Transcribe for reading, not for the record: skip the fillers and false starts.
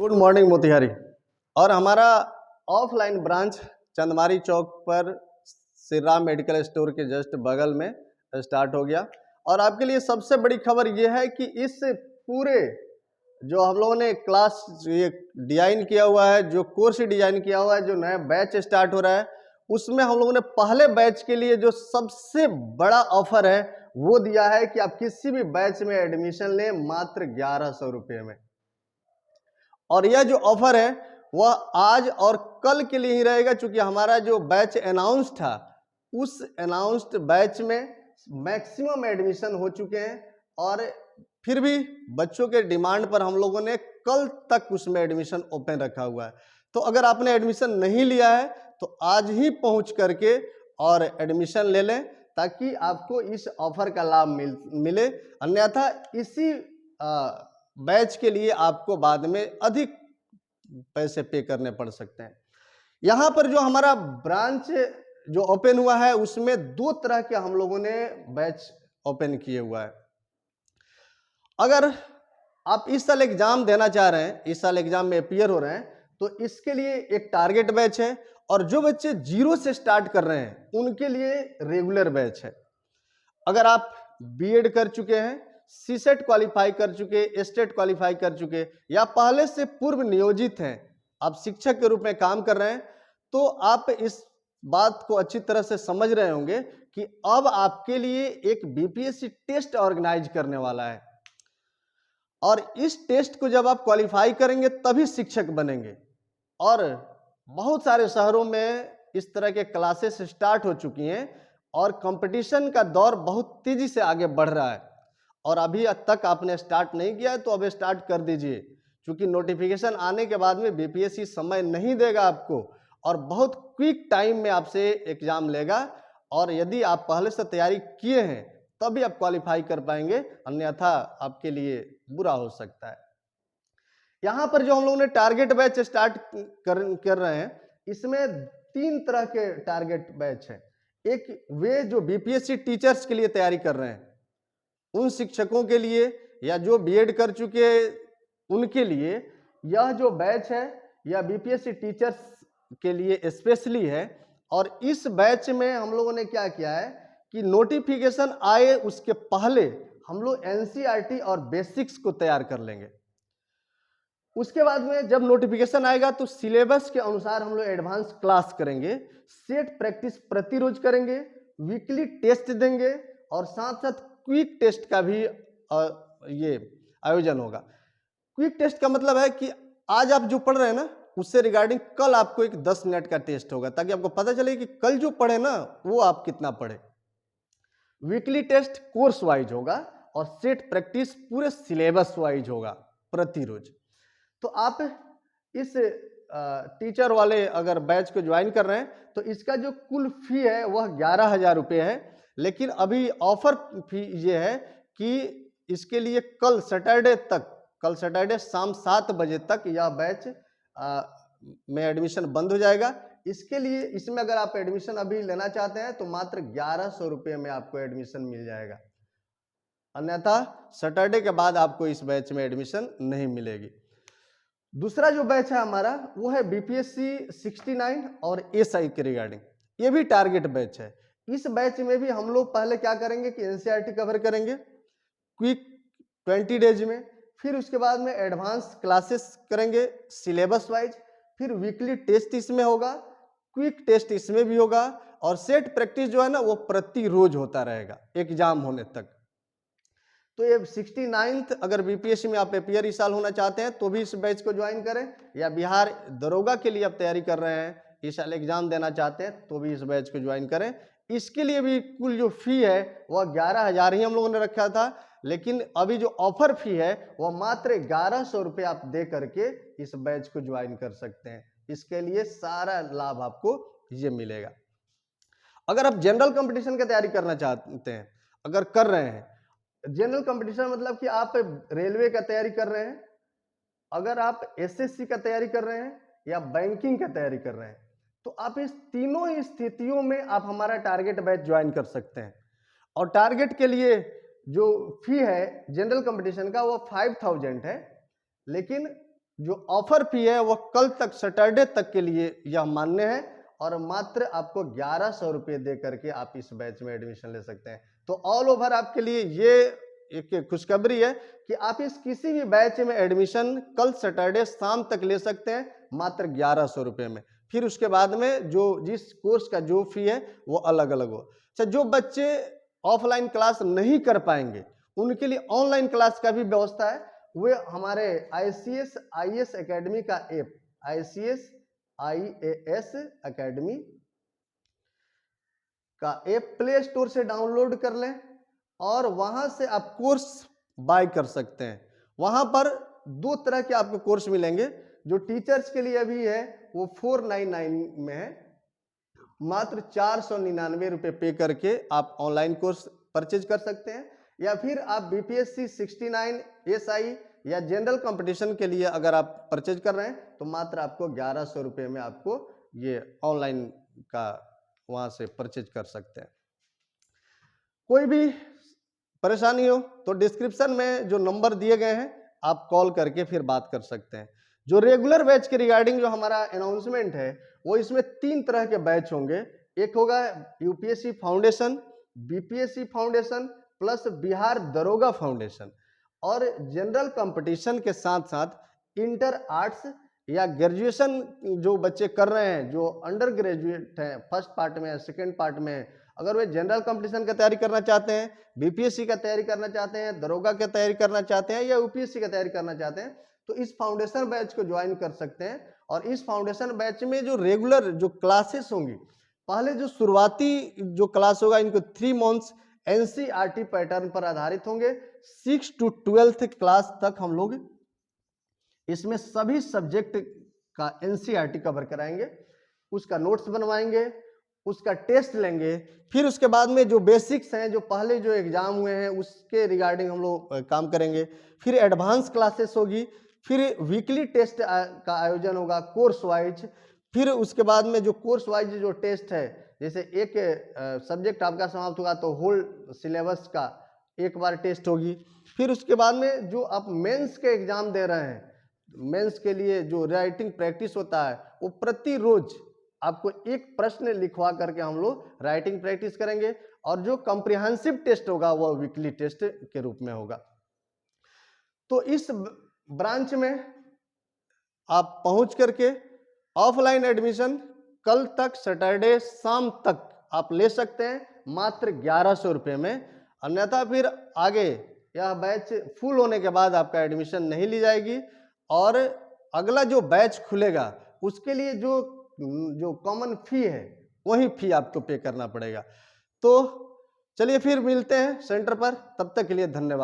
Good morning Motihari. और हमारा offline branch Chandmari चौक पर श्री राम मेडिकल स्टोर के जस्ट बगल में स्टार्ट हो गया। और आपके लिए सबसे बड़ी खबर यह है कि इस पूरे जो हम लोगों ने क्लास ये डिजाइन किया हुआ है, जो कोर्स डिजाइन किया हुआ है, जो नया बैच स्टार्ट हो रहा है, उसमें हम लोगों ने पहले बैच के लिए जो सबसे बड़ा ऑफर है वो दिया है कि आप किसी भी बैच में एडमिशन लें मात्र 1100 रुपये में। और यह जो ऑफर है वह आज और कल के लिए ही रहेगा, क्योंकि हमारा जो बैच अनाउंस था उस अनाउंस्ड बैच में मैक्सिमम एडमिशन हो चुके हैं। और फिर भी बच्चों के डिमांड पर हम लोगों ने कल तक उसमें एडमिशन ओपन रखा हुआ है। तो अगर आपने एडमिशन नहीं लिया है तो आज ही पहुंच करके और एडमिशन ले लें, ताकि आपको इस ऑफर का लाभ मिले। अन्यथा इसी बैच के लिए आपको बाद में अधिक पैसे पे करने पड़ सकते हैं। यहाँ पर जो हमारा ब्रांच जो ओपन हुआ है उसमें दो तरह के हम लोगों ने बैच ओपन किए हुआ है। अगर आप इस साल एग्जाम देना चाह रहे हैं, इस साल एग्जाम में अपीयर हो रहे हैं, तो इसके लिए एक टारगेट बैच है। और जो बच्चे जीरो से स्टार्ट कर रहे हैं उनके लिए रेगुलर बैच है। अगर आप बीएड कर चुके हैं, सीसेट क्वालिफाई कर चुके, स्टेट क्वालिफाई कर चुके, या पहले से पूर्व नियोजित हैं, आप शिक्षक के रूप में काम कर रहे हैं, तो आप इस बात को अच्छी तरह से समझ रहे होंगे कि अब आपके लिए एक बीपीएससी टेस्ट ऑर्गेनाइज करने वाला है। और इस टेस्ट को जब आप क्वालिफाई करेंगे तभी शिक्षक बनेंगे। और बहुत सारे शहरों में इस तरह के क्लासेस स्टार्ट हो चुकी हैं और कंपटीशन का दौर बहुत तेजी से आगे बढ़ रहा है। और अभी तक आपने स्टार्ट नहीं किया है तो अब स्टार्ट कर दीजिए, क्योंकि नोटिफिकेशन आने के बाद में बीपीएससी समय नहीं देगा आपको और बहुत क्विक टाइम में आपसे एग्जाम लेगा। और यदि आप पहले से तैयारी किए हैं तभी आप क्वालिफाई कर पाएंगे, अन्यथा आपके लिए बुरा हो सकता है। यहाँ पर जो हम लोगों ने टारगेट बैच स्टार्ट कर रहे हैं, इसमें तीन तरह के टारगेट बैच हैं। एक वे जो बीपीएससी टीचर्स के लिए तैयारी कर रहे हैं, उन शिक्षकों के लिए, या जो बीएड कर चुके उनके लिए यह जो बैच है यह बीपीएससी टीचर्स के लिए स्पेशली है। और इस बैच में हम लोगों ने क्या किया है कि नोटिफिकेशन आए उसके पहले हम लोग एनसीईआरटी और बेसिक्स को तैयार कर लेंगे। उसके बाद में जब नोटिफिकेशन आएगा तो सिलेबस के अनुसार हम लोग एडवांस क्लास करेंगे, सेट प्रैक्टिस प्रतिरोज करेंगे, वीकली टेस्ट देंगे और साथ साथ क्विक टेस्ट का भी ये आयोजन होगा। क्विक टेस्ट का मतलब है कि आज आप जो पढ़ रहे हैं ना उससे रिगार्डिंग कल आपको एक 10 मिनट का टेस्ट होगा, ताकि आपको पता चले कि कल जो पढ़े ना वो आप कितना पढ़े। वीकली टेस्ट कोर्स वाइज होगा और सेट प्रैक्टिस पूरे सिलेबस वाइज होगा प्रतिरोज। तो आप इस टीचर वाले अगर बैच को ज्वाइन कर रहे हैं तो इसका जो कुल फी है वह 11,000 रुपये है। लेकिन अभी ऑफर फी ये है कि इसके लिए कल सैटरडे शाम 7 बजे तक यह बैच में एडमिशन बंद हो जाएगा। इसके लिए इसमें अगर आप एडमिशन अभी लेना चाहते हैं तो मात्र 1100 रुपये में आपको एडमिशन मिल जाएगा, अन्यथा सैटरडे के बाद आपको इस बैच में एडमिशन नहीं मिलेगी। दूसरा जो बैच है हमारा वो है बीपीएससी 69 और एसआई के रिगार्डिंग, ये भी टारगेट बैच है। इस बैच में भी हम लोग पहले क्या करेंगे कि एनसीईआरटी कवर करेंगे क्विक 20 डेज में, फिर उसके बाद में एडवांस क्लासेस करेंगे सिलेबस वाइज, फिर वीकली टेस्ट इसमें होगा, क्विक टेस्ट इसमें भी होगा, और सेट प्रैक्टिस जो है ना वो प्रतिरोज होता रहेगा एग्जाम होने तक। तो ये 69th अगर बीपीएससी में आप अपीयर इस साल होना चाहते हैं तो भी इस बैच को ज्वाइन करें, या बिहार दरोगा के लिए आप तैयारी कर रहे हैं इस साल एग्जाम देना चाहते हैं तो भी इस बैच को ज्वाइन करें। इसके लिए भी कुल जो फी है वह 11,000 ही हम लोगों ने रखा था, लेकिन अभी जो ऑफर फी है वह मात्र 1100 रुपये आप दे करके इस बैच को ज्वाइन कर सकते हैं। इसके लिए सारा लाभ आपको ये मिलेगा। अगर आप जनरल कंपटीशन की तैयारी करना चाहते हैं, अगर कर रहे हैं, जनरल कंपटीशन मतलब कि आप रेलवे का तैयारी कर रहे हैं, अगर आप एसएससी का तैयारी कर रहे हैं या बैंकिंग का तैयारी कर रहे हैं, तो आप इस तीनों ही स्थितियों में आप हमारा टारगेट बैच ज्वाइन कर सकते हैं। और टारगेट के लिए जो फी है जनरल कंपटीशन का वो 5000 है, लेकिन जो ऑफर फी है वो कल तक सैटरडे तक के लिए यह मान्य है और मात्र आपको 1100 रुपये दे करके आप इस बैच में एडमिशन ले सकते हैं। तो ऑल ओवर आपके लिए ये एक खुशखबरी है कि आप इस किसी भी बैच में एडमिशन कल सैटरडे शाम तक ले सकते हैं मात्र 1100 रुपये में। फिर उसके बाद में जो जिस कोर्स का जो फी है वो अलग अलग हो। अच्छा, जो बच्चे ऑफलाइन क्लास नहीं कर पाएंगे उनके लिए ऑनलाइन क्लास का भी व्यवस्था है। वे हमारे ICS IAS एकेडमी का ऐप, ICS IAS एकेडमी का ऐप प्ले स्टोर से डाउनलोड कर लें और वहां से आप कोर्स बाय कर सकते हैं। वहां पर दो तरह के आपको कोर्स मिलेंगे। जो टीचर्स के लिए अभी है वो 499 में है, मात्र 499 रुपये पे करके आप ऑनलाइन कोर्स परचेज कर सकते हैं। या फिर आप BPSC 69 SI या जनरल कंपटीशन के लिए अगर आप परचेज कर रहे हैं तो मात्र आपको 1100 रुपये में आपको ये ऑनलाइन का वहां से परचेज कर सकते हैं। कोई भी परेशानी हो तो डिस्क्रिप्शन में जो नंबर दिए गए हैं आप कॉल करके फिर बात कर सकते हैं। जो रेगुलर बैच के रिगार्डिंग जो हमारा अनाउंसमेंट है वो इसमें 3 तरह के बैच होंगे। एक होगा UPSC foundation, BPSC foundation plus Bihar दरोगा फाउंडेशन, और जनरल कंपटीशन के साथ साथ इंटर आर्ट्स या ग्रेजुएशन जो बच्चे कर रहे हैं, जो अंडर ग्रेजुएट हैं, फर्स्ट पार्ट में सेकेंड पार्ट में, अगर वे जनरल कंपटीशन का तैयारी करना चाहते हैं, BPSC का तैयारी करना चाहते हैं, दरोगा का तैयारी करना चाहते हैं या UPSC का तैयारी करना चाहते हैं तो इस फाउंडेशन बैच को ज्वाइन कर सकते हैं। और इस फाउंडेशन बैच में जो रेगुलर जो क्लासेस होंगी, पहले जो शुरुआती जो क्लास होगा इनको 3 मंथ्स NCERT पैटर्न पर आधारित होंगे। 6 to 12th क्लास तक हम लोग इसमें सभी सब्जेक्ट का NCERT कवर कराएंगे, उसका नोट्स बनवाएंगे, उसका टेस्ट लेंगे। फिर उसके बाद में जो बेसिक्स हैं, जो पहले जो एग्जाम हुए हैं उसके रिगार्डिंग हम लोग काम करेंगे। फिर एडवांस क्लासेस होगी, फिर वीकली टेस्ट का आयोजन होगा कोर्स वाइज। फिर उसके बाद में जो कोर्स वाइज जो टेस्ट है, जैसे एक सब्जेक्ट आपका समाप्त होगा तो होल सिलेबस का एक बार टेस्ट होगी। फिर उसके बाद में जो आप मेंस के एग्जाम दे रहे हैं, मेंस के लिए जो राइटिंग प्रैक्टिस होता है वो प्रति रोज आपको एक प्रश्न लिखवा करके हम लोग राइटिंग प्रैक्टिस करेंगे। और जो कॉम्प्रिहेंसिव टेस्ट होगा वह वीकली टेस्ट के रूप में होगा। तो इस ब्रांच में आप पहुंच करके ऑफलाइन एडमिशन कल तक सैटरडे शाम तक आप ले सकते हैं मात्र 1100 रुपये में। अन्यथा फिर आगे यह बैच फुल होने के बाद आपका एडमिशन नहीं ली जाएगी और अगला जो बैच खुलेगा उसके लिए जो कॉमन फी है वही फी आपको पे करना पड़ेगा। तो चलिए फिर मिलते हैं सेंटर पर, तब तक के लिए धन्यवाद।